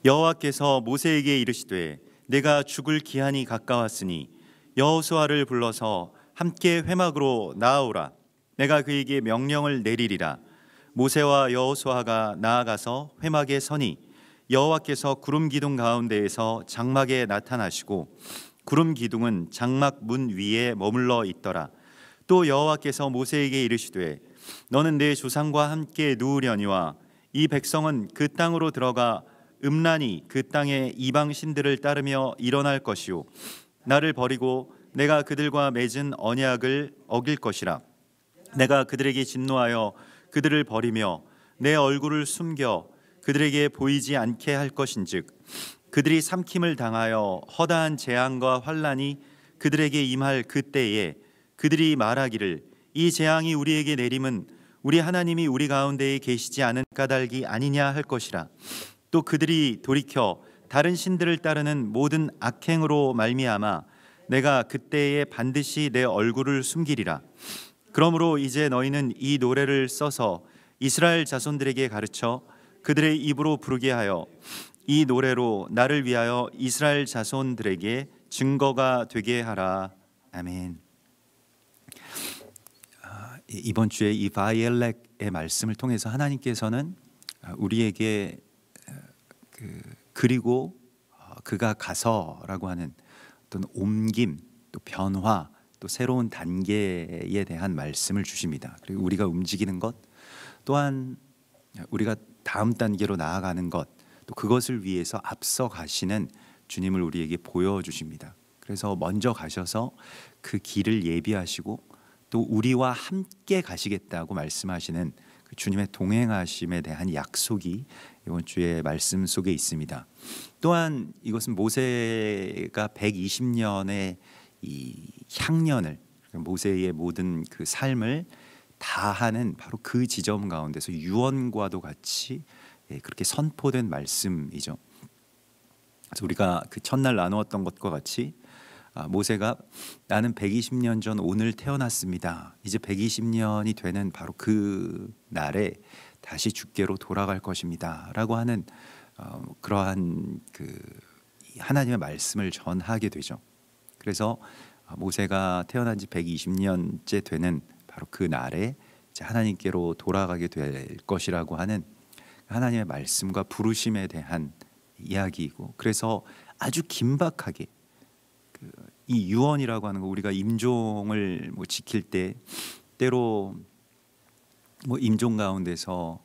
여호와께서 모세에게 이르시되 내가 죽을 기한이 가까웠으니 여호수아를 불러서 함께 회막으로 나아오라. 내가 그에게 명령을 내리리라. 모세와 여호수아가 나아가서 회막에 서니 여호와께서 구름 기둥 가운데에서 장막에 나타나시고 구름 기둥은 장막 문 위에 머물러 있더라. 또 여호와께서 모세에게 이르시되 너는 내 조상과 함께 누우려니와 이 백성은 그 땅으로 들어가 음란히 그 땅의 이방 신들을 따르며 일어날 것이요 나를 버리고 내가 그들과 맺은 언약을 어길 것이라. 내가 그들에게 진노하여 그들을 버리며 내 얼굴을 숨겨 그들에게 보이지 않게 할 것인즉 그들이 삼킴을 당하여 허다한 재앙과 환난이 그들에게 임할 그때에 그들이 말하기를 이 재앙이 우리에게 내림은 우리 하나님이 우리 가운데에 계시지 않은 까닭이 아니냐 할 것이라. 또 그들이 돌이켜 다른 신들을 따르는 모든 악행으로 말미암아 내가 그때에 반드시 내 얼굴을 숨기리라. 그러므로 이제 너희는 이 노래를 써서 이스라엘 자손들에게 가르쳐 그들의 입으로 부르게 하여 이 노래로 나를 위하여 이스라엘 자손들에게 증거가 되게 하라. 아멘. 이번 주에 이 바이엘렉의 말씀을 통해서 하나님께서는 우리에게 그리고 그가 가서라고 하는 어떤 옮김, 또 변화, 또 새로운 단계에 대한 말씀을 주십니다. 그리고 우리가 움직이는 것, 또한 우리가 다음 단계로 나아가는 것, 또 그것을 위해서 앞서 가시는 주님을 우리에게 보여주십니다. 그래서 먼저 가셔서 그 길을 예비하시고 또 우리와 함께 가시겠다고 말씀하시는 그 주님의 동행하심에 대한 약속이 이번 주의 말씀 속에 있습니다. 또한 이것은 모세가 120년의 이 향년을, 모세의 모든 그 삶을 다하는 바로 그 지점 가운데서 유언과도 같이 그렇게 선포된 말씀이죠. 그래서 우리가 그 첫날 나누었던 것과 같이 모세가 나는 120년 전 오늘 태어났습니다. 이제 120년이 되는 바로 그 날에 다시 주께로 돌아갈 것입니다. 라고 하는 그러한 그 하나님의 말씀을 전하게 되죠. 그래서 모세가 태어난 지 120년째 되는 바로 그 날에 이제 하나님께로 돌아가게 될 것이라고 하는 하나님의 말씀과 부르심에 대한 이야기이고, 그래서 아주 긴박하게 이 유언이라고 하는 거, 우리가 임종을 지킬 때 때로 임종 가운데서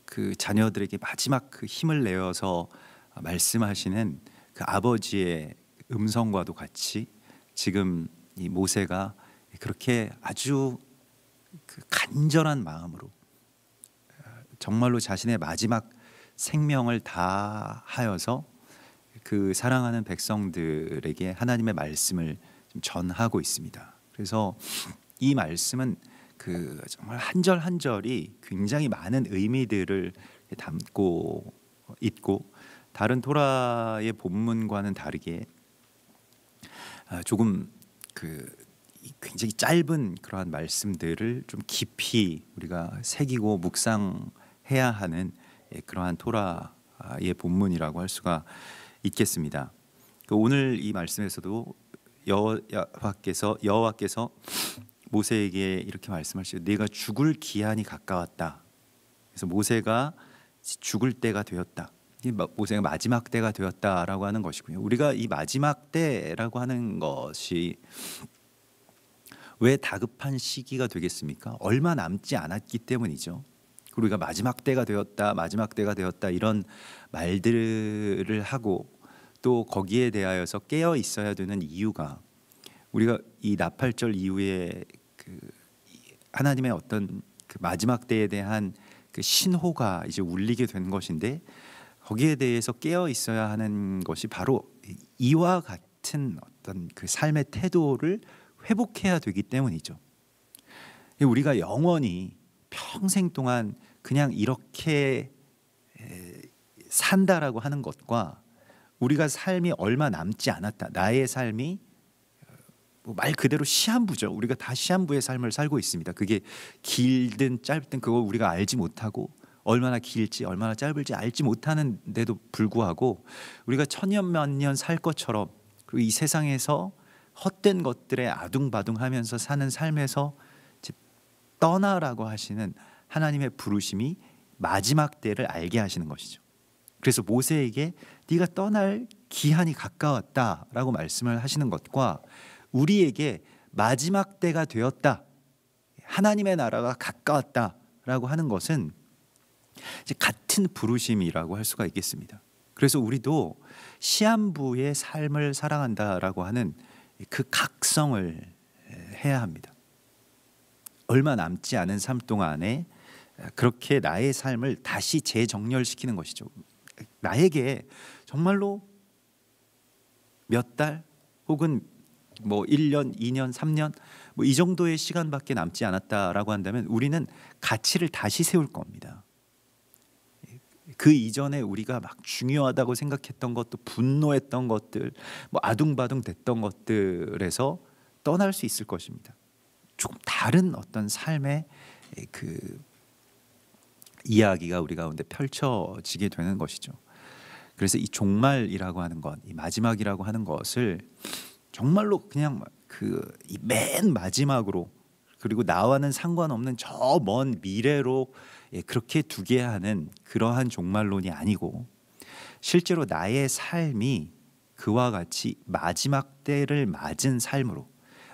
그 자녀들에게 마지막 그 힘을 내어서 말씀하시는 그 아버지의 음성과도 같이 지금 이 모세가 그렇게 아주 그 간절한 마음으로 정말로 자신의 마지막 생명을 다하여서 그 사랑하는 백성들에게 하나님의 말씀을 좀 전하고 있습니다. 그래서 이 말씀은 그 정말 한 절 한 절이 굉장히 많은 의미들을 담고 있고, 다른 토라의 본문과는 다르게 조금 그 굉장히 짧은 그러한 말씀들을 좀 깊이 우리가 새기고 묵상해야 하는 그러한 토라의 본문이라고 할 수가 있겠습니다. 오늘 이 말씀에서도 여호와께서 모세에게 이렇게 말씀하시죠. 네가 죽을 기한이 가까웠다. 그래서 모세가 죽을 때가 되었다. 모세가 마지막 때가 되었다라고 하는 것이고요. 우리가 이 마지막 때라고 하는 것이 왜 다급한 시기가 되겠습니까? 얼마 남지 않았기 때문이죠. 우리가 마지막 때가 되었다, 마지막 때가 되었다 이런 말들을 하고 또 거기에 대하여서 깨어 있어야 되는 이유가, 우리가 이 나팔절 이후에 그 하나님의 어떤 그 마지막 때에 대한 그 신호가 이제 울리게 된 것인데, 거기에 대해서 깨어 있어야 하는 것이 바로 이와 같은 어떤 그 삶의 태도를 회복해야 되기 때문이죠. 우리가 영원히 평생 동안 그냥 이렇게 산다라고 하는 것과 우리가 삶이 얼마 남지 않았다, 나의 삶이 말 그대로 시한부죠. 우리가 다 시한부의 삶을 살고 있습니다. 그게 길든 짧든 그거 우리가 알지 못하고 얼마나 길지 얼마나 짧을지 알지 못하는데도 불구하고 우리가 천년만년 살 것처럼, 그리고 이 세상에서 헛된 것들에 아둥바둥하면서 사는 삶에서 이제 떠나라고 하시는 하나님의 부르심이 마지막 때를 알게 하시는 것이죠. 그래서 모세에게 네가 떠날 기한이 가까웠다라고 말씀을 하시는 것과 우리에게 마지막 때가 되었다, 하나님의 나라가 가까웠다라고 하는 것은 이제 같은 부르심이라고 할 수가 있겠습니다. 그래서 우리도 시한부의 삶을 살아간다라고 하는 그 각성을 해야 합니다. 얼마 남지 않은 삶 동안에 그렇게 나의 삶을 다시 재정렬시키는 것이죠. 나에게 정말로 몇 달 혹은 뭐 1년, 2년, 3년 뭐 이 정도의 시간밖에 남지 않았다라고 한다면 우리는 가치를 다시 세울 겁니다. 그 이전에 우리가 막 중요하다고 생각했던 것도, 분노했던 것들, 뭐 아둥바둥 됐던 것들에서 떠날 수 있을 것입니다. 조금 다른 어떤 삶의 그 이야기가 우리 가운데 펼쳐지게 되는 것이죠. 그래서 이 종말이라고 하는 것, 이 마지막이라고 하는 것을 정말로 그냥 이 맨 마지막으로, 그리고 나와는 상관없는 저 먼 미래로 그렇게 두게 하는 그러한 종말론이 아니고, 실제로 나의 삶이 그와 같이 마지막 때를 맞은 삶으로,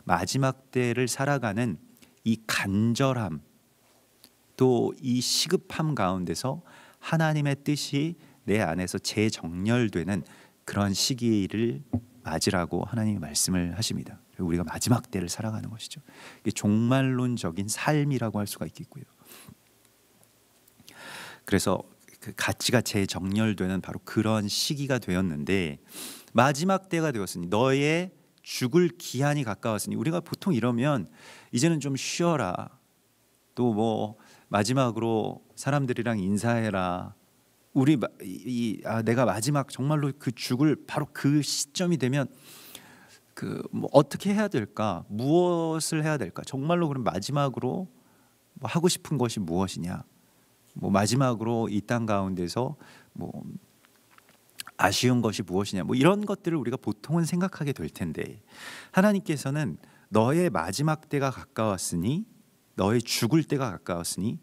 마지막 때를 살아가는 이 간절함, 또 이 시급함 가운데서 하나님의 뜻이 내 안에서 재정렬되는 그런 시기를 맞으라고 하나님이 말씀을 하십니다. 우리가 마지막 때를 살아가는 것이죠. 이게 종말론적인 삶이라고 할 수가 있겠고요. 그래서 그 가치가 재정렬되는 바로 그런 시기가 되었는데, 마지막 때가 되었으니 너의 죽을 기한이 가까웠으니, 우리가 보통 이러면 이제는 좀 쉬어라, 또 뭐 마지막으로 사람들이랑 인사해라, 내가 마지막 정말로 그 죽을 바로 그 시점이 되면 뭐 어떻게 해야 될까, 무엇을 해야 될까, 정말로 그럼 마지막으로 뭐 하고 싶은 것이 무엇이냐, 뭐 마지막으로 이 땅 가운데서 뭐 아쉬운 것이 무엇이냐, 뭐 이런 것들을 우리가 보통은 생각하게 될 텐데, 하나님께서는 너의 마지막 때가 가까웠으니, 너의 죽을 때가 가까웠으니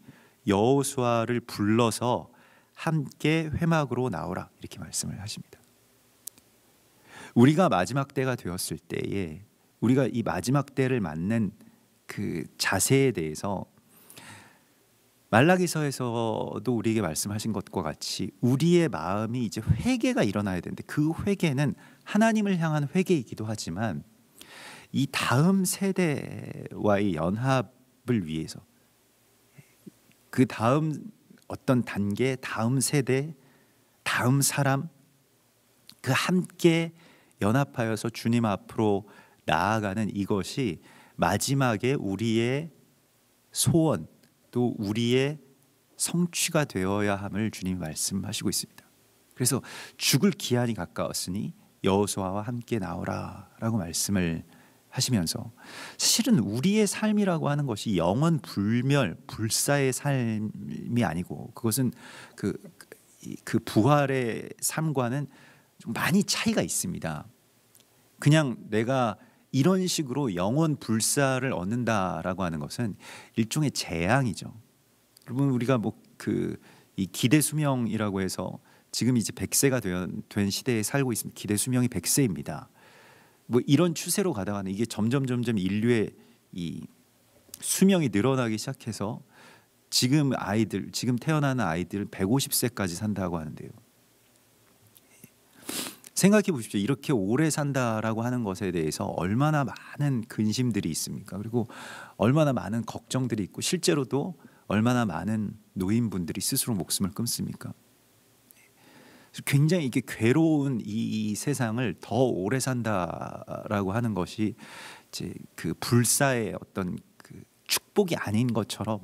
여호수아를 불러서 함께 회막으로 나오라, 이렇게 말씀을 하십니다. 우리가 마지막 때가 되었을 때에 우리가 이 마지막 때를 맞는 그 자세에 대해서 말라기서에서도 우리에게 말씀하신 것과 같이 우리의 마음이 이제 회개가 일어나야 되는데, 그 회개는 하나님을 향한 회개이기도 하지만 이 다음 세대와의 연합을 위해서, 그 다음 어떤 단계, 다음 세대, 다음 사람, 그 함께 연합하여서 주님 앞으로 나아가는 이것이 마지막에 우리의 소원, 또 우리의 성취가 되어야 함을 주님이 말씀하시고 있습니다. 그래서 죽을 기한이 가까웠으니 여호수아와 함께 나오라라고 말씀을 하시면서, 사실은 우리의 삶이라고 하는 것이 영원 불멸 불사의 삶이 아니고, 그것은 그 부활의 삶과는 좀 많이 차이가 있습니다. 그냥 내가 이런 식으로 영원 불사를 얻는다라고 하는 것은 일종의 재앙이죠. 여러분, 우리가 이 기대 수명이라고 해서 지금 이제 100세가 된 시대에 살고 있습니다. 기대 수명이 100세입니다. 뭐 이런 추세로 가다가는 이게 점점 인류의 이 수명이 늘어나기 시작해서 지금 태어나는 아이들 150세까지 산다고 하는데요. 생각해 보십시오. 이렇게 오래 산다라고 하는 것에 대해서 얼마나 많은 근심들이 있습니까? 그리고 얼마나 많은 걱정들이 있고, 실제로도 얼마나 많은 노인분들이 스스로 목숨을 끊습니까? 굉장히 이게 괴로운 이 세상을 더 오래 산다라고 하는 것이 이제 그 불사의 어떤 그 축복이 아닌 것처럼,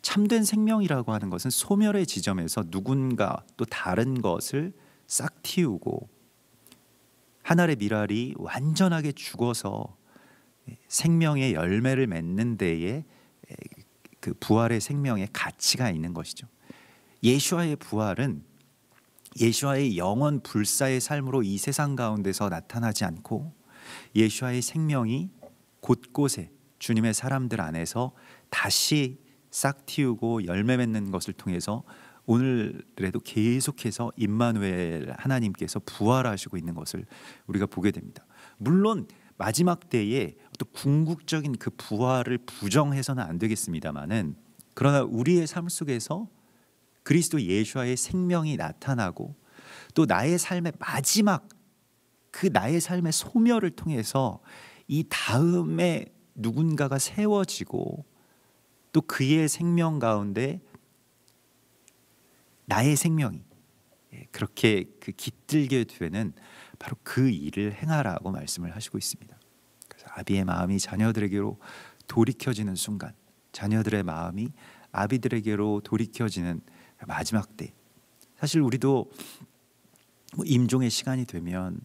참된 생명이라고 하는 것은 소멸의 지점에서 누군가 또 다른 것을 싹 틔우고 한 알의 밀알이 완전하게 죽어서 생명의 열매를 맺는 데에 그 부활의 생명의 가치가 있는 것이죠. 예수와의 부활은 예수와의 영원 불사의 삶으로 이 세상 가운데서 나타나지 않고 예수와의 생명이 곳곳에 주님의 사람들 안에서 다시 싹 틔우고 열매 맺는 것을 통해서 오늘에도 계속해서 임마누엘 하나님께서 부활하시고 있는 것을 우리가 보게 됩니다. 물론 마지막 때에 또 궁극적인 그 부활을 부정해서는 안 되겠습니다만은, 그러나 우리의 삶 속에서 그리스도 예수와의 생명이 나타나고 또 나의 삶의 마지막 그 나의 삶의 소멸을 통해서 이 다음에 누군가가 세워지고 또 그의 생명 가운데 나의 생명이 그렇게 그 깃들게 되는 바로 그 일을 행하라고 말씀을 하시고 있습니다. 그래서 아비의 마음이 자녀들에게로 돌이켜지는 순간, 자녀들의 마음이 아비들에게로 돌이켜지는 마지막 때, 사실 우리도 임종의 시간이 되면,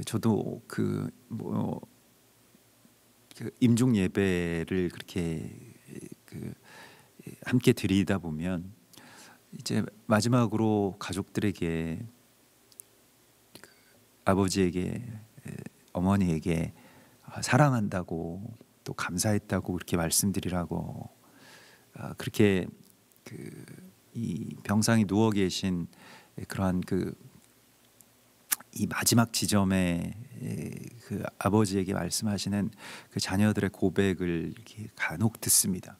저도 그 임종 예배를 그렇게 함께 드리다 보면 이제 마지막으로 가족들에게, 아버지에게, 어머니에게 사랑한다고 또 감사했다고 그렇게 말씀드리라고, 그렇게 이 병상에 누워 계신 그러한 이 마지막 지점에 그 아버지에게 말씀하시는 그 자녀들의 고백을 이렇게 간혹 듣습니다.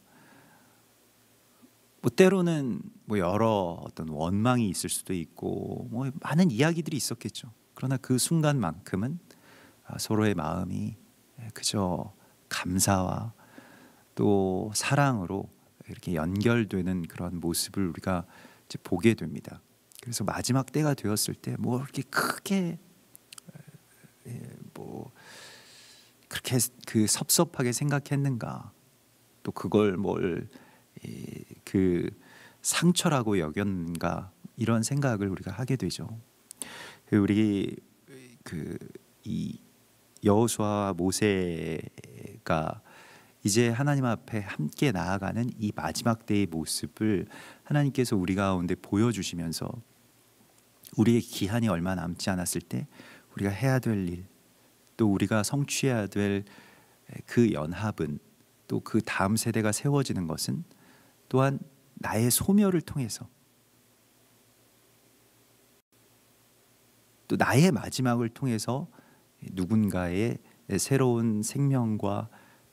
때로는 여러 어떤 원망이 있을 수도 있고 많은 이야기들이 있었겠죠. 그러나 그 순간만큼은 서로의 마음이 그저 감사와 또 사랑으로 이렇게 연결되는 그런 모습을 우리가 이제 보게 됩니다. 그래서 마지막 때가 되었을 때 이렇게 크게 그렇게 그 섭섭하게 생각했는가, 또 그걸 그 상처라고 여겼는가, 이런 생각을 우리가 하게 되죠. 우리 이 여호수아와 모세가 이제 하나님 앞에 함께 나아가는 이 마지막 때의 모습을 하나님께서 우리 가운데 보여주시면서 우리의 기한이 얼마 남지 않았을 때 우리가 해야 될 일, 또 우리가 성취해야 될 그 연합은, 또 그 다음 세대가 세워지는 것은 또한 나의 소멸을 통해서, 또 나의 마지막을 통해서 누군가의 새로운 생명과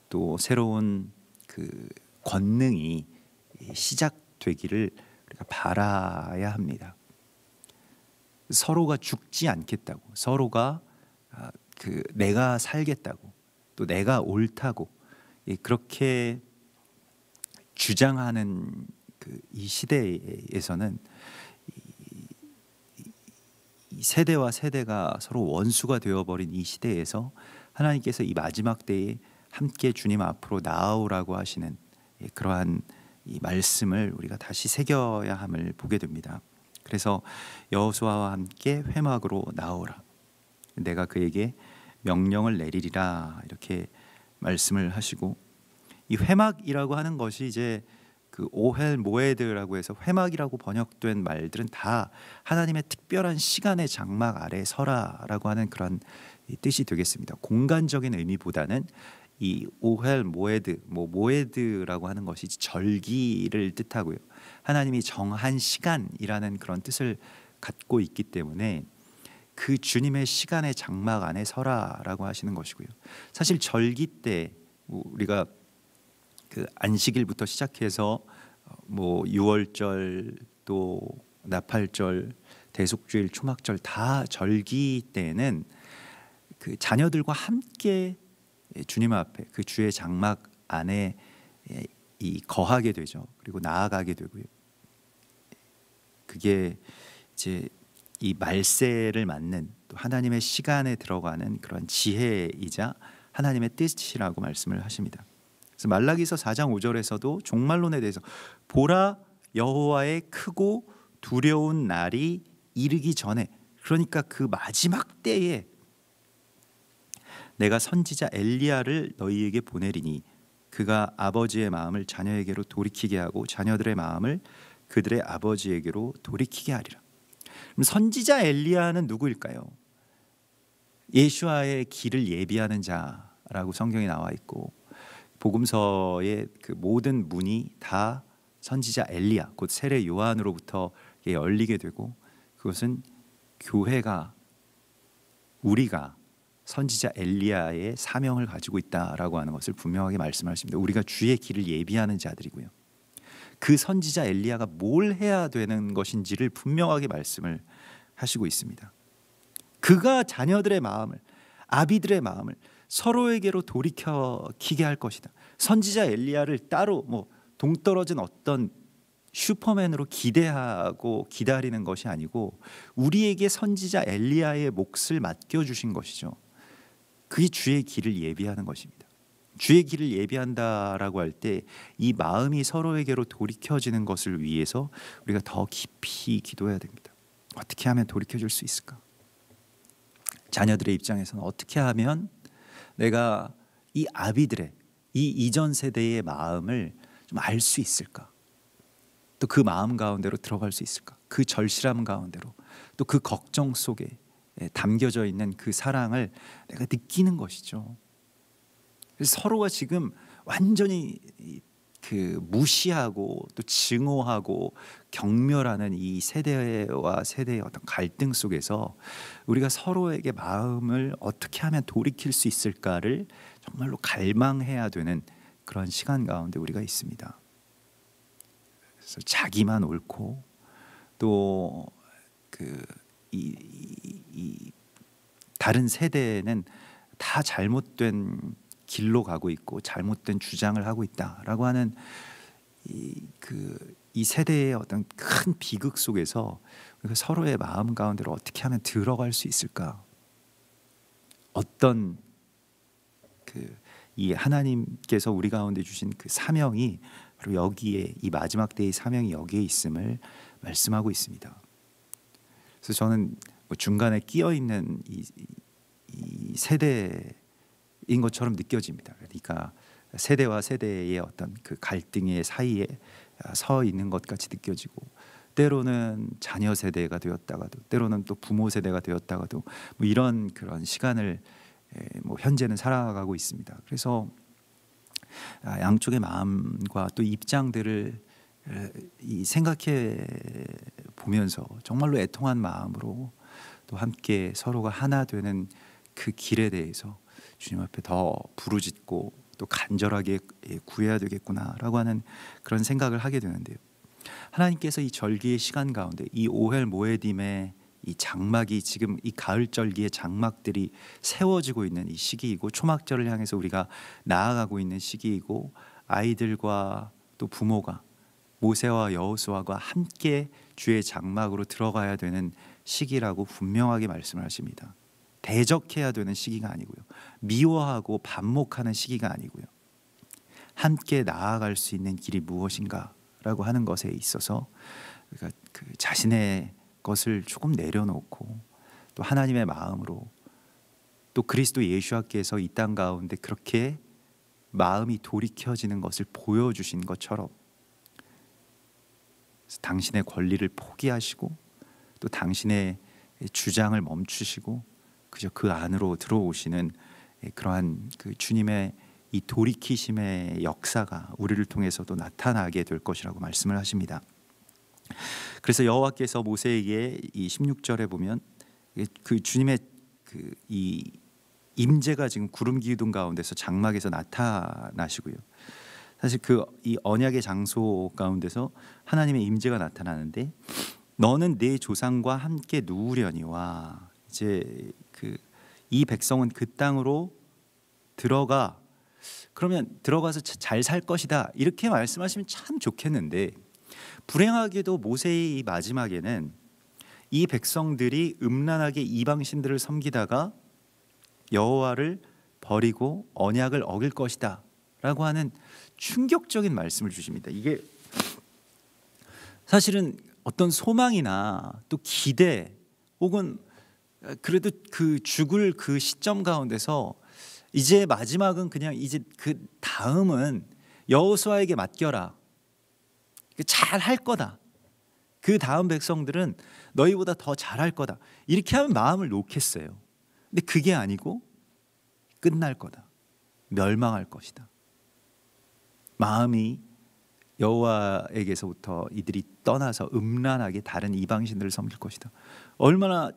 또 새로운 그 권능이 시작되기를 우리가 바라야 합니다. 서로가 죽지 않겠다고, 서로가 내가 살겠다고, 또 내가 옳다고 그렇게 주장하는 이 시대에서는 이 세대와 세대가 서로 원수가 되어버린 이 시대에서 하나님께서 이 마지막 때에 함께 주님 앞으로 나아오라고 하시는 그러한 이 말씀을 우리가 다시 새겨야 함을 보게 됩니다. 그래서 여호수아와 함께 회막으로 나오라, 내가 그에게 명령을 내리리라, 이렇게 말씀을 하시고, 이 회막이라고 하는 것이 이제 그 오헬 모에드라고 해서 회막이라고 번역된 말들은 다 하나님의 특별한 시간의 장막 아래 서라라고 하는 그런 뜻이 되겠습니다. 공간적인 의미보다는 이 오헬 모에드, 모에드라고 하는 것이 절기를 뜻하고요, 하나님이 정한 시간이라는 그런 뜻을 갖고 있기 때문에 그 주님의 시간의 장막 안에 서라라고 하시는 것이고요. 사실 절기 때 우리가 그 안식일부터 시작해서 6월절, 또 나팔절, 대속주일, 초막절 다 절기 때에는 그 자녀들과 함께 주님 앞에 그 주의 장막 안에 이 거하게 되죠. 그리고 나아가게 되고요. 그게 이제 이 말세를 맞는, 또 하나님의 시간에 들어가는 그런 지혜이자 하나님의 뜻이라고 말씀을 하십니다. 그래서 말라기서 4장 5절에서도 종말론에 대해서 보라, 여호와의 크고 두려운 날이 이르기 전에, 그러니까 그 마지막 때에 내가 선지자 엘리야를 너희에게 보내리니 그가 아버지의 마음을 자녀에게로 돌이키게 하고 자녀들의 마음을 그들의 아버지에게로 돌이키게 하리라. 그럼 선지자 엘리야는 누구일까요? 예수와의 길을 예비하는 자라고 성경에 나와 있고, 복음서의 그 모든 문이 다 선지자 엘리야, 곧 세례 요한으로부터 열리게 되고, 그것은 교회가, 우리가 선지자 엘리야의 사명을 가지고 있다라고 하는 것을 분명하게 말씀하십니다. 우리가 주의 길을 예비하는 자들이고요. 그 선지자 엘리야가 뭘 해야 되는 것인지를 분명하게 말씀을 하시고 있습니다. 그가 자녀들의 마음을, 아비들의 마음을 서로에게로 돌이켜키게 할 것이다. 선지자 엘리야를 따로 동떨어진 어떤 슈퍼맨으로 기대하고 기다리는 것이 아니고 우리에게 선지자 엘리야의 몫을 맡겨주신 것이죠. 그게 주의 길을 예비하는 것입니다. 주의 길을 예비한다라고 할 때 이 마음이 서로에게로 돌이켜지는 것을 위해서 우리가 더 깊이 기도해야 됩니다. 어떻게 하면 돌이켜줄 수 있을까? 자녀들의 입장에서는 어떻게 하면 내가 이 아비들의, 이 이전 세대의 마음을 좀 알 수 있을까? 또 그 마음 가운데로 들어갈 수 있을까? 그 절실함 가운데로, 또 그 걱정 속에 담겨져 있는 그 사랑을 내가 느끼는 것이죠. 그래서 서로가 지금 완전히 그 무시하고 또 증오하고 경멸하는 이 세대와 세대의 어떤 갈등 속에서 우리가 서로에게 마음을 어떻게 하면 돌이킬 수 있을까를 정말로 갈망해야 되는 그런 시간 가운데 우리가 있습니다. 그래서 자기만 옳고 또 이 다른 세대는 다 잘못된 길로 가고 있고 잘못된 주장을 하고 있다라고 하는 이 세대의 어떤 큰 비극 속에서 우리가 서로의 마음 가운데로 어떻게 하면 들어갈 수 있을까? 어떤 이 하나님께서 우리 가운데 주신 그 사명이 바로 여기에, 이 마지막 때의 사명이 여기에 있음을 말씀하고 있습니다. 그래서 저는 중간에 끼어 있는 이 세대인 것처럼 느껴집니다. 그러니까 세대와 세대의 어떤 그 갈등의 사이에 서 있는 것 같이 느껴지고, 때로는 자녀 세대가 되었다가도, 때로는 또 부모 세대가 되었다가도 이런 그런 시간을 현재는 살아가고 있습니다. 그래서 양쪽의 마음과 또 입장들을 생각해 보면서 정말로 애통한 마음으로 또 함께 서로가 하나 되는 그 길에 대해서 주님 앞에 더 부르짖고 또 간절하게 구해야 되겠구나라고 하는 그런 생각을 하게 되는데요. 하나님께서 이 절기의 시간 가운데 이 오헬 모에딤의 이 장막이, 지금 이 가을 절기의 장막들이 세워지고 있는 이 시기이고, 초막절을 향해서 우리가 나아가고 있는 시기이고, 아이들과 또 부모가 모세와 여호수아가 함께 주의 장막으로 들어가야 되는 시기라고 분명하게 말씀을 하십니다. 대적해야 되는 시기가 아니고요, 미워하고 반목하는 시기가 아니고요, 함께 나아갈 수 있는 길이 무엇인가라고 하는 것에 있어서 그 자신의 것을 조금 내려놓고 또 하나님의 마음으로, 또 그리스도 예수께서 이 땅 가운데 그렇게 마음이 돌이켜지는 것을 보여주신 것처럼 당신의 권리를 포기하시고 또 당신의 주장을 멈추시고 그저 그 안으로 들어오시는 그러한 그 주님의 이 돌이키심의 역사가 우리를 통해서도 나타나게 될 것이라고 말씀을 하십니다. 그래서 여호와께서 모세에게 이 16절에 보면 그 주님의 이 임재가 지금 구름 기둥 가운데서 장막에서 나타나시고요. 사실 이 언약의 장소 가운데서 하나님의 임재가 나타나는데, 너는 내 조상과 함께 누우려니와, 이제 이 백성은 그 땅으로 들어가, 그러면 들어가서 잘 살 것이다 이렇게 말씀하시면 참 좋겠는데, 불행하게도 모세의 이 마지막에는 이 백성들이 음란하게 이방신들을 섬기다가 여호와를 버리고 언약을 어길 것이다 라고 하는 충격적인 말씀을 주십니다. 이게 사실은 어떤 소망이나 또 기대, 혹은 그래도 그 죽을 그 시점 가운데서 이제 마지막은 그냥 이제 그 다음은 여호수아에게 맡겨라, 잘 할 거다, 그 다음 백성들은 너희보다 더 잘할 거다. 이렇게 하면 마음을 놓겠어요. 근데 그게 아니고 끝날 거다. 멸망할 것이다. 마음이 여호와에게서부터 이들이 떠나서 음란하게 다른 이방신들을 섬길 것이다. 얼마나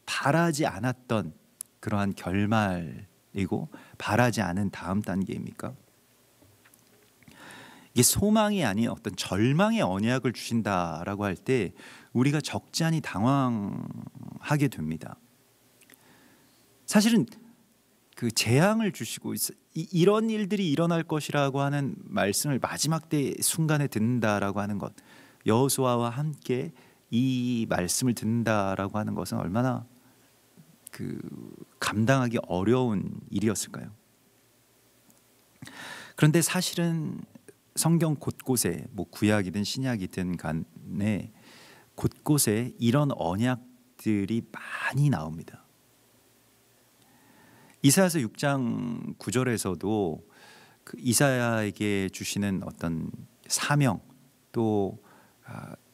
바라지 않았던 그러한 결말이고 바라지 않은 다음 단계입니까? 이게 소망이 아닌 어떤 절망의 언약을 주신다라고 할 때 우리가 적지 않이 당황하게 됩니다. 사실은 그 재앙을 주시고 이런 일들이 일어날 것이라고 하는 말씀을 마지막 때 순간에 듣는다라고 하는 것, 여호수아와 함께 이 말씀을 듣는다라고 하는 것은 얼마나 감당하기 어려운 일이었을까요? 그런데 사실은 성경 곳곳에 구약이든 신약이든 간에 곳곳에 이런 언약들이 많이 나옵니다. 이사야서 6장 9절에서도 이사야에게 주시는 어떤 사명, 또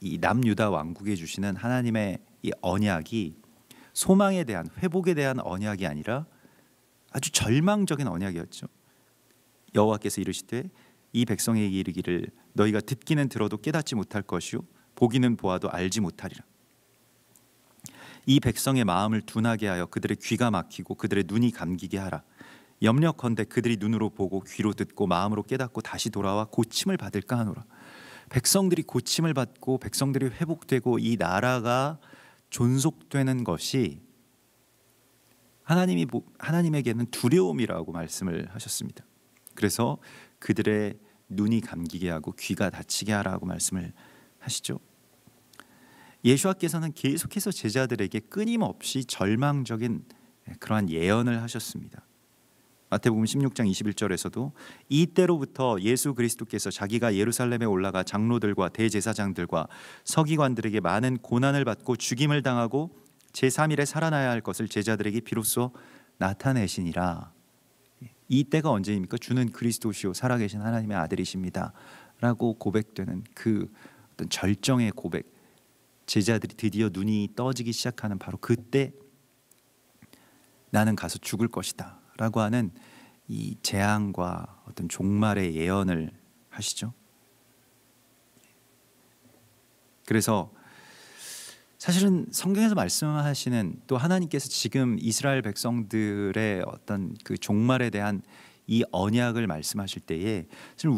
이 남유다 왕국에 주시는 하나님의 이 언약이 소망에 대한, 회복에 대한 언약이 아니라 아주 절망적인 언약이었죠. 여호와께서 이르시되 이 백성에게 이르기를 너희가 듣기는 들어도 깨닫지 못할 것이요 보기는 보아도 알지 못하리라. 이 백성의 마음을 둔하게 하여 그들의 귀가 막히고 그들의 눈이 감기게 하라. 염려컨대 그들이 눈으로 보고 귀로 듣고 마음으로 깨닫고 다시 돌아와 고침을 받을까 하노라. 백성들이 고침을 받고 백성들이 회복되고 이 나라가 존속되는 것이 하나님에게는 두려움이라고 말씀을 하셨습니다. 그래서 그들의 눈이 감기게 하고 귀가 닫히게 하라고 말씀을 하시죠. 예수와께서는 계속해서 제자들에게 끊임없이 절망적인 그러한 예언을 하셨습니다. 마태복음 16장 21절에서도 이때로부터 예수 그리스도께서 자기가 예루살렘에 올라가 장로들과 대제사장들과 서기관들에게 많은 고난을 받고 죽임을 당하고 제3일에 살아나야 할 것을 제자들에게 비로소 나타내시니라. 이 때가 언제입니까? 주는 그리스도시요 살아계신 하나님의 아들이십니다 라고 고백되는 그 어떤 절정의 고백, 제자들이 드디어 눈이 떠지기 시작하는 바로 그때 나는 가서 죽을 것이다 라고 하는 이 재앙과 어떤 종말의 예언을 하시죠. 그래서 사실은 성경에서 말씀하시는, 또 하나님께서 지금 이스라엘 백성들의 어떤 그 종말에 대한 이 언약을 말씀하실 때에 사실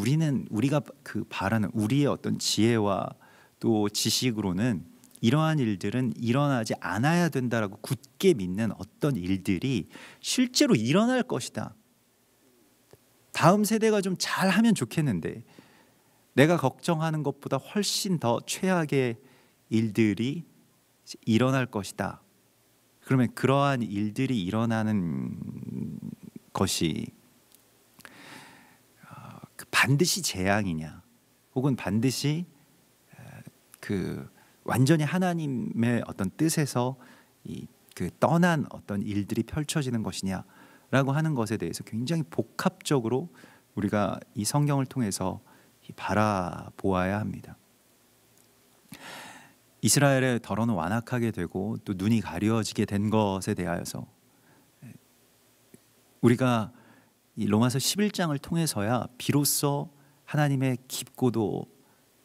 우리가 바라는 우리의 어떤 지혜와 또 지식으로는 이러한 일들은 일어나지 않아야 된다라고 굳게 믿는 어떤 일들이 실제로 일어날 것이다. 다음 세대가 좀 잘하면 좋겠는데 내가 걱정하는 것보다 훨씬 더 최악의 일들이 일어날 것이다. 그러면 그러한 일들이 일어나는 것이 반드시 재앙이냐, 혹은 반드시 완전히 하나님의 어떤 뜻에서 떠난 어떤 일들이 펼쳐지는 것이냐라고 하는 것에 대해서 굉장히 복합적으로 우리가 이 성경을 통해서 바라보아야 합니다. 이스라엘의 더러는 완악하게 되고 또 눈이 가려지게 된 것에 대하여서 우리가 이 로마서 11장을 통해서야 비로소 하나님의 깊고도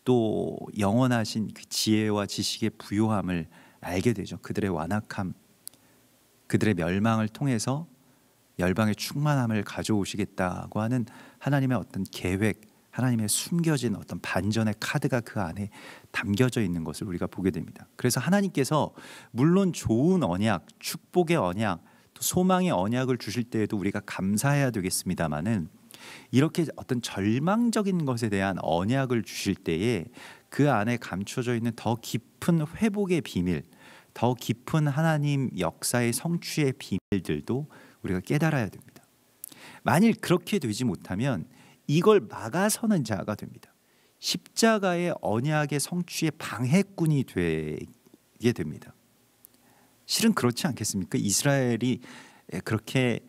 또 영원하신 그 지혜와 지식의 부요함을 알게 되죠. 그들의 완악함, 그들의 멸망을 통해서 열방의 충만함을 가져오시겠다고 하는 하나님의 어떤 계획, 하나님의 숨겨진 어떤 반전의 카드가 그 안에 담겨져 있는 것을 우리가 보게 됩니다. 그래서 하나님께서 물론 좋은 언약, 축복의 언약, 또 소망의 언약을 주실 때에도 우리가 감사해야 되겠습니다마는 이렇게 어떤 절망적인 것에 대한 언약을 주실 때에 그 안에 감춰져 있는 더 깊은 회복의 비밀, 더 깊은 하나님 역사의 성취의 비밀들도 우리가 깨달아야 됩니다. 만일 그렇게 되지 못하면 이걸 막아서는 자가 됩니다. 십자가의 언약의 성취의 방해꾼이 되게 됩니다. 실은 그렇지 않겠습니까? 이스라엘이 그렇게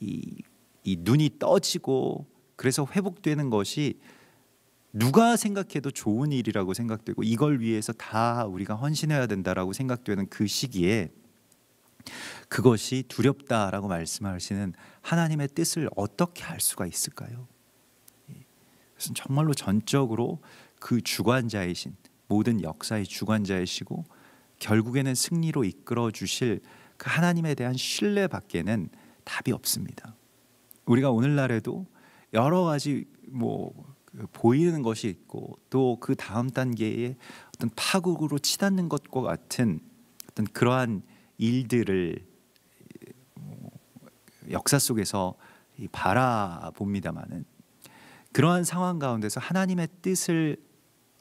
이 눈이 떠지고 그래서 회복되는 것이 누가 생각해도 좋은 일이라고 생각되고 이걸 위해서 다 우리가 헌신해야 된다라고 생각되는 그 시기에 그것이 두렵다라고 말씀하시는 하나님의 뜻을 어떻게 알 수가 있을까요? 그래서 정말로 전적으로 그 주관자이신, 모든 역사의 주관자이시고 결국에는 승리로 이끌어 주실 그 하나님에 대한 신뢰밖에는 답이 없습니다. 우리가 오늘날에도 여러 가지 보이는 것이 있고 또 그 다음 단계의 어떤 파국으로 치닫는 것과 같은 어떤 그러한 일들을 역사 속에서 바라봅니다마는, 그러한 상황 가운데서 하나님의 뜻을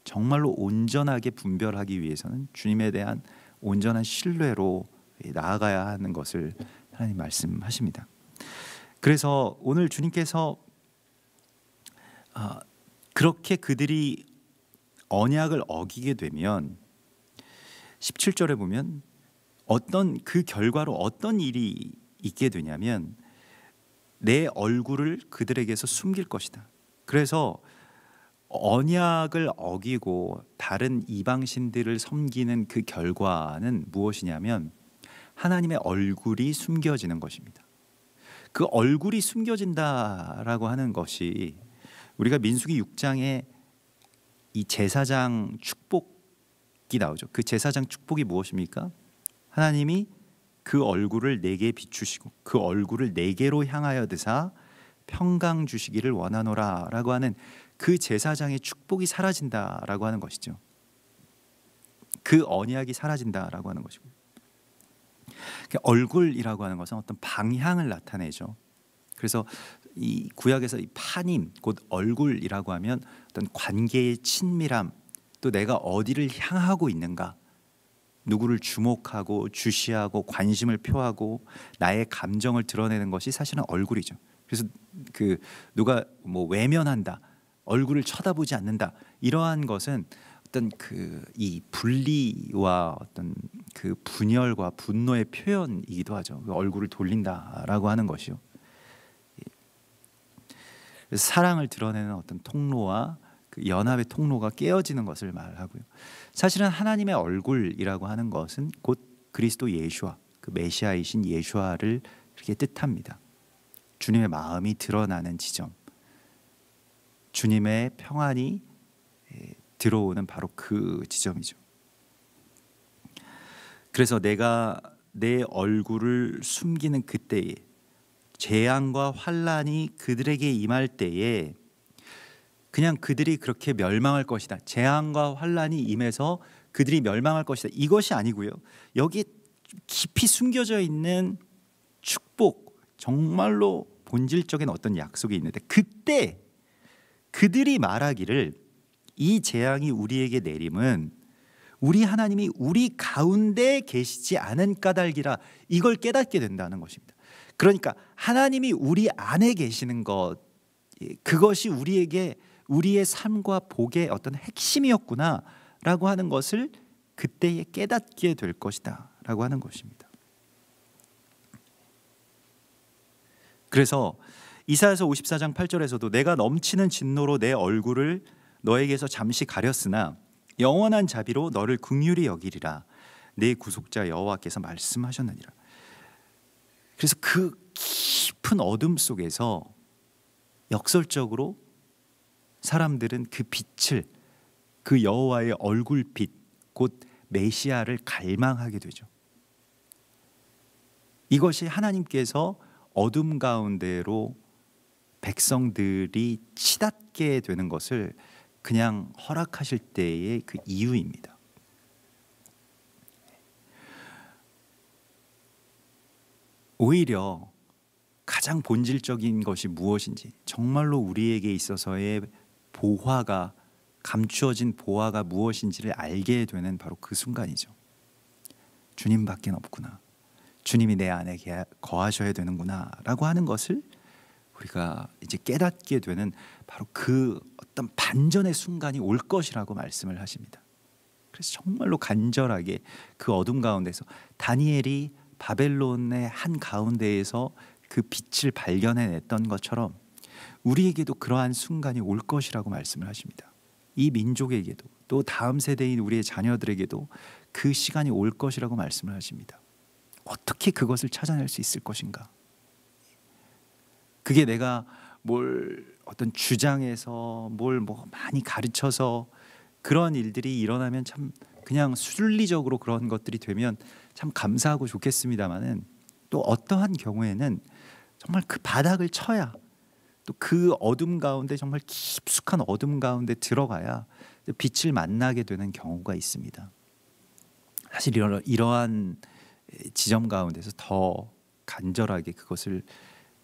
정말로 온전하게 분별하기 위해서는 주님에 대한 온전한 신뢰로 나아가야 하는 것을 하나님 말씀하십니다. 그래서 오늘 주님께서 그렇게 그들이 언약을 어기게 되면 17절에 보면 어떤 그 결과로 어떤 일이 있게 되냐면 내 얼굴을 그들에게서 숨길 것이다. 그래서 언약을 어기고 다른 이방신들을 섬기는 그 결과는 무엇이냐면 하나님의 얼굴이 숨겨지는 것입니다. 그 얼굴이 숨겨진다라고 하는 것이 우리가 민수기 6장에 이 제사장 축복이 나오죠. 그 제사장 축복이 무엇입니까? 하나님이 그 얼굴을 내게 비추시고 그 얼굴을 내게로 향하여 드사 평강 주시기를 원하노라 라고 하는 그 제사장의 축복이 사라진다라고 하는 것이죠. 그 언약이 사라진다라고 하는 것이고, 얼굴이라고 하는 것은 어떤 방향을 나타내죠. 그래서 이 구약에서 이 파님, 곧 얼굴이라고 하면 어떤 관계의 친밀함, 또 내가 어디를 향하고 있는가, 누구를 주목하고 주시하고 관심을 표하고 나의 감정을 드러내는 것이 사실은 얼굴이죠. 그래서 그 누가 외면한다, 얼굴을 쳐다보지 않는다, 이러한 것은 어떤 그 이 분리와 어떤 그 분열과 분노의 표현이기도 하죠. 그 얼굴을 돌린다라고 하는 것이요. 그래서 사랑을 드러내는 어떤 통로와 그 연합의 통로가 깨어지는 것을 말하고요. 사실은 하나님의 얼굴이라고 하는 것은 곧 그리스도 예수와 그 메시아이신 예수와를 이렇게 뜻합니다. 주님의 마음이 드러나는 지점, 주님의 평안이 들어오는 바로 그 지점이죠. 그래서 내가 내 얼굴을 숨기는 그때에 재앙과 환난이 그들에게 임할 때에 그냥 그들이 그렇게 멸망할 것이다, 재앙과 환난이 임해서 그들이 멸망할 것이다, 이것이 아니고요. 여기에 깊이 숨겨져 있는 축복, 정말로 본질적인 어떤 약속이 있는데, 그때 그들이 말하기를 이 재앙이 우리에게 내림은 우리 하나님이 우리 가운데 계시지 않은 까닭이라, 이걸 깨닫게 된다는 것입니다. 그러니까 하나님이 우리 안에 계시는 것, 그것이 우리에게 우리의 삶과 복의 어떤 핵심이었구나 라고 하는 것을 그때에 깨닫게 될 것이다 라고 하는 것입니다. 그래서 이사야서 54장 8절에서도 내가 넘치는 진노로 내 얼굴을 너에게서 잠시 가렸으나 영원한 자비로 너를 긍휼히 여기리라 내 구속자 여호와께서 말씀하셨느니라. 그래서 그 깊은 어둠 속에서 역설적으로 사람들은 그 빛을, 그 여호와의 얼굴빛, 곧 메시아를 갈망하게 되죠. 이것이 하나님께서 어둠 가운데로 백성들이 치닫게 되는 것을 그냥 허락하실 때의 그 이유입니다. 오히려 가장 본질적인 것이 무엇인지, 정말로 우리에게 있어서의 보화가, 감추어진 보화가 무엇인지를 알게 되는 바로 그 순간이죠. 주님밖에 없구나, 주님이 내 안에 거하셔야 되는구나 라고 하는 것을 우리가 이제 깨닫게 되는 바로 그 어떤 반전의 순간이 올 것이라고 말씀을 하십니다. 그래서 정말로 간절하게 그 어둠 가운데서 다니엘이 바벨론의 한 가운데에서 그 빛을 발견해냈던 것처럼 우리에게도 그러한 순간이 올 것이라고 말씀을 하십니다. 이 민족에게도 또 다음 세대인 우리의 자녀들에게도 그 시간이 올 것이라고 말씀을 하십니다. 어떻게 그것을 찾아낼 수 있을 것인가? 그게 내가 뭘 어떤 주장해서 뭘 뭐 많이 가르쳐서 그런 일들이 일어나면 참 그냥 순리적으로 그런 것들이 되면 참 감사하고 좋겠습니다만은, 또 어떠한 경우에는 정말 그 바닥을 쳐야, 또 그 어둠 가운데, 정말 깊숙한 어둠 가운데 들어가야 빛을 만나게 되는 경우가 있습니다. 사실 이러한 지점 가운데서 더 간절하게 그것을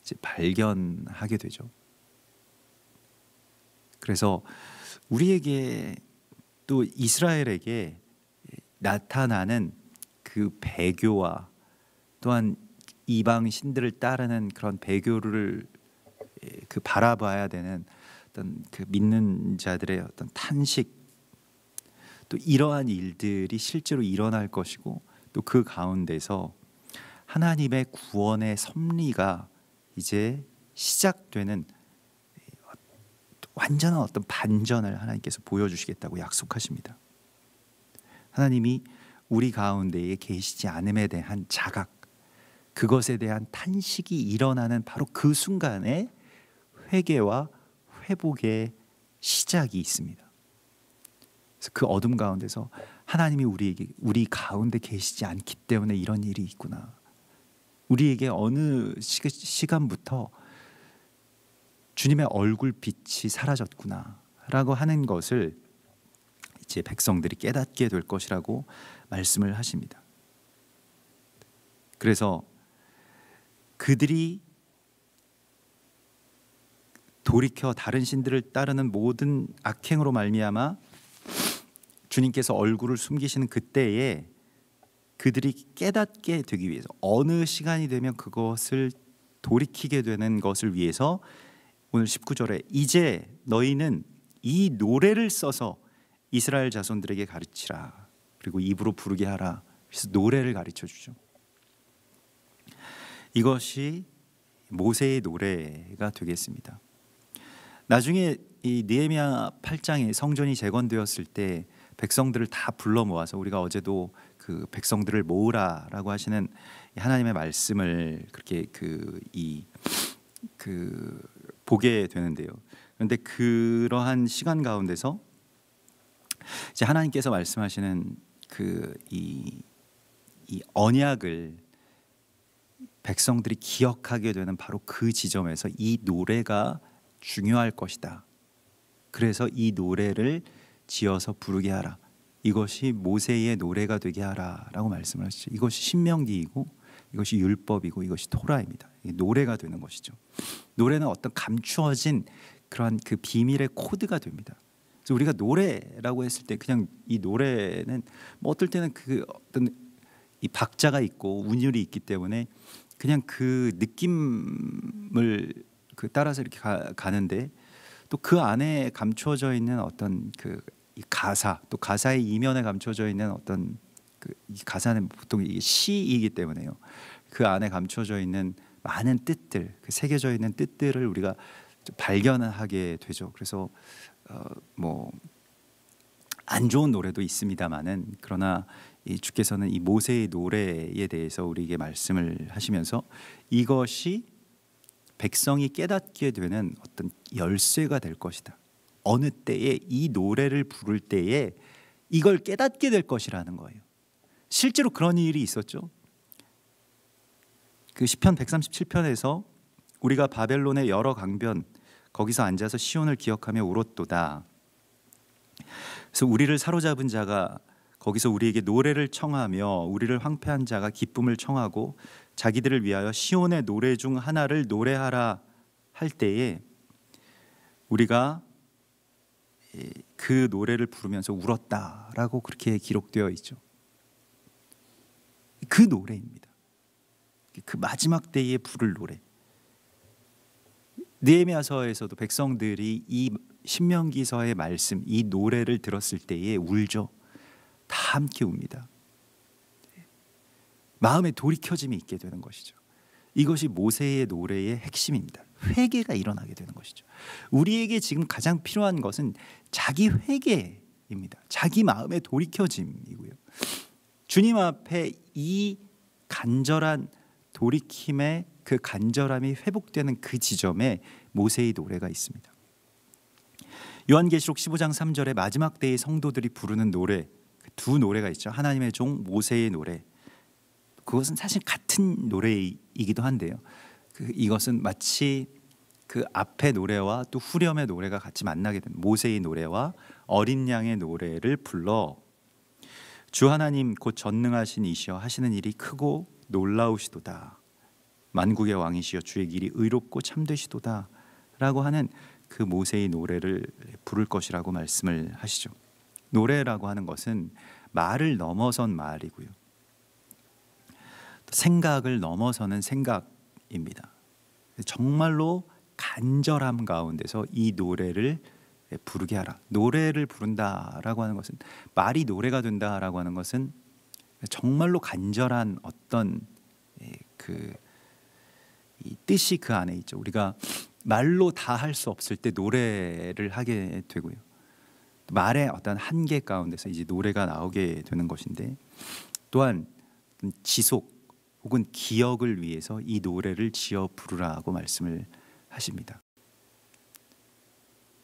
이제 발견하게 되죠. 그래서 우리에게 또 이스라엘에게 나타나는 그 배교와 또한 이방 신들을 따르는 그런 배교를 그 바라봐야 되는 어떤 그 믿는 자들의 어떤 탄식, 또 이러한 일들이 실제로 일어날 것이고, 또 그 가운데서 하나님의 구원의 섭리가 이제 시작되는 완전한 어떤 반전을 하나님께서 보여주시겠다고 약속하십니다. 하나님이 우리 가운데에 계시지 않음에 대한 자각, 그것에 대한 탄식이 일어나는 바로 그 순간에 회개와 회복의 시작이 있습니다. 그래서 그 어둠 가운데서 하나님이 우리 가운데 계시지 않기 때문에 이런 일이 있구나, 우리에게 어느 시간부터 주님의 얼굴빛이 사라졌구나 라고 하는 것을 이제 백성들이 깨닫게 될 것이라고 말씀을 하십니다. 그래서 그들이 돌이켜 다른 신들을 따르는 모든 악행으로 말미암아 주님께서 얼굴을 숨기시는 그때에 그들이 깨닫게 되기 위해서, 어느 시간이 되면 그것을 돌이키게 되는 것을 위해서 오늘 19절에 이제 너희는 이 노래를 써서 이스라엘 자손들에게 가르치라, 그리고 입으로 부르게 하라. 그래서 노래를 가르쳐 주죠. 이것이 모세의 노래가 되겠습니다. 나중에 이 느헤미야 8장에 성전이 재건되었을 때 백성들을 다 불러 모아서, 우리가 어제도 그 백성들을 모으라라고 하시는 하나님의 말씀을 그렇게 보게 되는데요. 그런데 그러한 시간 가운데서 이제 하나님께서 말씀하시는 이 언약을 백성들이 기억하게 되는 바로 그 지점에서 이 노래가 중요할 것이다. 그래서 이 노래를 지어서 부르게 하라. 이것이 모세의 노래가 되게 하라라고 말씀을 하시죠. 이것이 신명기이고 이것이 율법이고 이것이 토라입니다. 노래가 되는 것이죠. 노래는 어떤 감추어진 그러한 그 비밀의 코드가 됩니다. 그래서 우리가 노래라고 했을 때 그냥 이 노래는 뭐 어떨 때는 그 어떤 이 박자가 있고 운율이 있기 때문에 그냥 그 느낌을 따라서 이렇게 가는데, 또 그 안에 감추어져 있는 어떤 이 가사, 또 가사의 이면에 감춰져 있는 어떤 이 가사는 보통 이게 시이기 때문에요. 그 안에 감춰져 있는 많은 뜻들, 그 새겨져 있는 뜻들을 우리가 발견하게 되죠. 그래서 뭐 안 좋은 노래도 있습니다만은, 그러나 이 주께서는 이 모세의 노래에 대해서 우리에게 말씀을 하시면서 이것이 백성이 깨닫게 되는 어떤 열쇠가 될 것이다. 어느 때에 이 노래를 부를 때에 이걸 깨닫게 될 것이라는 거예요. 실제로 그런 일이 있었죠. 그 시편 137편에서 우리가 바벨론의 여러 강변 거기서 앉아서 시온을 기억하며 울었도다. 그래서 우리를 사로잡은 자가 거기서 우리에게 노래를 청하며 우리를 황폐한 자가 기쁨을 청하고 자기들을 위하여 시온의 노래 중 하나를 노래하라 할 때에 우리가 그 노래를 부르면서 울었다라고 그렇게 기록되어 있죠. 그 노래입니다. 그 마지막 때에 부를 노래. 느헤미야서에서도 백성들이 이 신명기서의 말씀, 이 노래를 들었을 때에 울죠. 다 함께 웁니다. 마음에 돌이켜짐이 있게 되는 것이죠. 이것이 모세의 노래의 핵심입니다. 회개가 일어나게 되는 것이죠. 우리에게 지금 가장 필요한 것은 자기 회개입니다. 자기 마음의 돌이켜짐이고요. 주님 앞에 이 간절한 돌이킴의 그 간절함이 회복되는 그 지점에 모세의 노래가 있습니다. 요한계시록 15장 3절에 마지막 때의 성도들이 부르는 노래, 두 노래가 있죠. 하나님의 종 모세의 노래. 그것은 사실 같은 노래이기도 한데요. 이것은 마치 그 앞의 노래와 또 후렴의 노래가 같이 만나게 된 모세의 노래와 어린 양의 노래를 불러 주 하나님 곧 전능하신 이시여 하시는 일이 크고 놀라우시도다. 만국의 왕이시여 주의 길이 의롭고 참되시도다 라고 하는 그 모세의 노래를 부를 것이라고 말씀을 하시죠. 노래라고 하는 것은 말을 넘어선 말이고요. 생각을 넘어서는 생각입니다. 정말로 간절함 가운데서 이 노래를 부르게 하라. 노래를 부른다라고 하는 것은, 말이 노래가 된다라고 하는 것은 정말로 간절한 어떤 이 뜻이 그 안에 있죠. 우리가 말로 다 할 수 없을 때 노래를 하게 되고요. 말의 어떤 한계 가운데서 이제 노래가 나오게 되는 것인데, 또한 지속 혹은 기억을 위해서 이 노래를 지어 부르라고 말씀을 하십니다.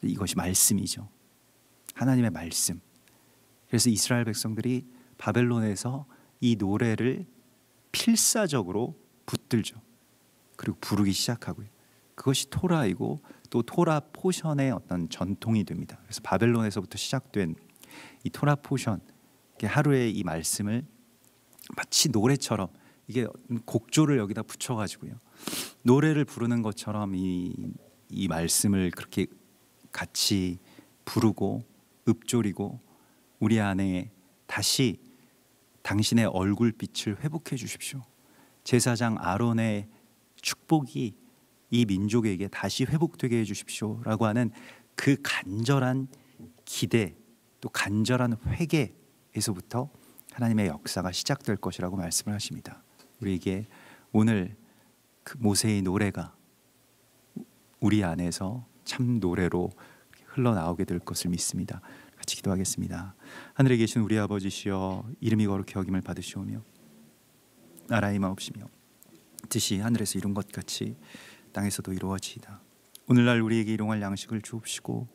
이것이 말씀이죠. 하나님의 말씀. 그래서 이스라엘 백성들이 바벨론에서 이 노래를 필사적으로 붙들죠. 그리고 부르기 시작하고요. 그것이 토라이고 또 토라 포션의 어떤 전통이 됩니다. 그래서 바벨론에서부터 시작된 이 토라 포션, 하루에 이 말씀을 마치 노래처럼, 이게 곡조를 여기다 붙여가지고요, 노래를 부르는 것처럼 이 말씀을 그렇게 같이 부르고 읊조리고 우리 안에 다시 당신의 얼굴빛을 회복해 주십시오. 제사장 아론의 축복이 이 민족에게 다시 회복되게 해주십시오 라고 하는 그 간절한 기대, 또 간절한 회개에서부터 하나님의 역사가 시작될 것이라고 말씀을 하십니다. 우리에게 오늘 그 모세의 노래가 우리 안에서 참 노래로 흘러나오게 될 것을 믿습니다. 같이 기도하겠습니다. 하늘에 계신 우리 아버지시여, 이름이 거룩히 여김을 받으시오며 나라의 마옵시며 뜻이 하늘에서 이룬 것 같이 땅에서도 이루어지이다. 오늘날 우리에게 일용할 양식을 주옵시고,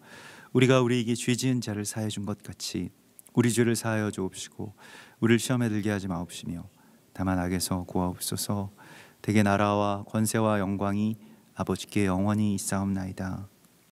우리가 우리에게 죄 지은 자를 사하여 준 것 같이 우리 죄를 사하여 주옵시고, 우리를 시험에 들게 하지 마옵시며 다만 악에서 구하옵소서. 대개 나라와 권세와 영광이 아버지께 영원히 있사옵나이다.